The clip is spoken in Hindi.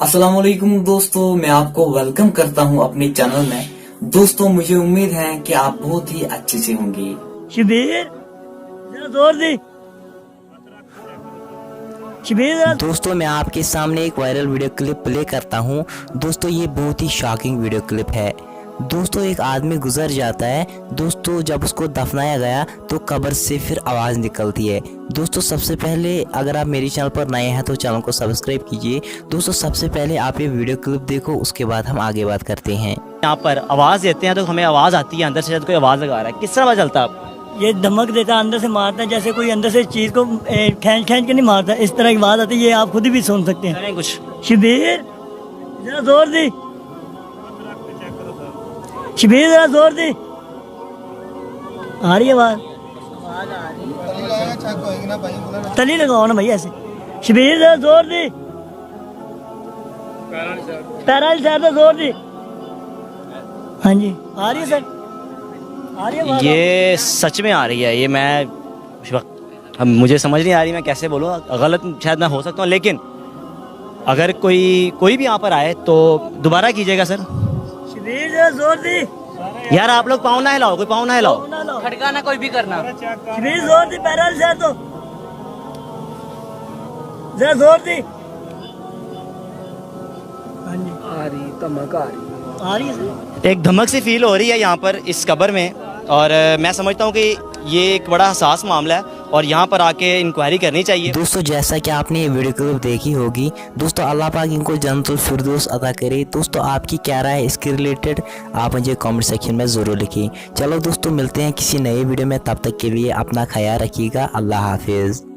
अस्सलाम वालेकुम दोस्तों, मैं आपको वेलकम करता हूं अपने चैनल में। दोस्तों, मुझे उम्मीद है कि आप बहुत ही अच्छे से होंगे। शबीर जरा जोर दे। शबीर जरा दोस्तों मैं आपके सामने एक वायरल वीडियो क्लिप प्ले करता हूं। दोस्तों ये बहुत ही शॉकिंग वीडियो क्लिप है। दोस्तों एक आदमी गुजर जाता है। दोस्तों जब उसको दफनाया गया तो कब्र से फिर आवाज़ निकलती है। दोस्तों सबसे पहले अगर आप मेरे चैनल पर नए हैं तो चैनल को सब्सक्राइब कीजिए। दोस्तों सबसे पहले आप ये वीडियो क्लिप देखो, उसके बाद हम आगे बात करते हैं। यहाँ पर आवाज़ देते हैं तो हमें आवाज़ आती है, अंदर से शायद कोई आवाज़ लगा रहा है। किस तरह पता चलता है आपको? ये धमक देता, अंदर से मारता है, जैसे कोई अंदर से चीज को खींच खींच के नहीं मारता, इस तरह की बात आती है। ये आप खुद भी सुन सकते हैं। करें कुछ। शबीर जरा जोर दे। शबीर जरा जोर दे। आ रही है आवाज? तली लगाओ ना भाई ऐसे। शबीर जरा जोर दे। पैराल साहब तो जोर दे। हाँ जी आ रही है सर, आ रही है आवाज? ये सच में आ रही है। ये मैं इस वक्त अब मुझे समझ नहीं आ रही मैं कैसे बोलूँ, गलत शायद मैं हो सकता हूँ, लेकिन अगर कोई भी यहाँ पर आए तो दोबारा कीजिएगा सर। शबीर जरा जोर दे। यार आप लोग पाँव ना हिलाओ, कोई पाँव ना हिलाओ, ना लो। खड़काना कोई भी करना। शबीर जोर दे, पैराल साहब तो जरा जोर दे। हाँ जी आ रही धमक आ रही है सर। एक धमक सी फील हो रही है यहाँ पर इस कब्र में, और मैं समझता हूँ कि ये एक बड़ा हसास मामला है और यहाँ पर आके इंक्वायरी करनी चाहिए। दोस्तों जैसा कि आपने ये वीडियो क्लिप देखी होगी, दोस्तों अल्लाह पाक इनको जन्नतुल फिरदौस अता करे। दोस्तों आपकी क्या राय है इसके रिलेटेड, आप मुझे कमेंट सेक्शन में ज़रूर लिखिए। चलो दोस्तों मिलते हैं किसी नए वीडियो में, तब तक के लिए अपना ख्याल रखिएगा। अल्लाह हाफिज़।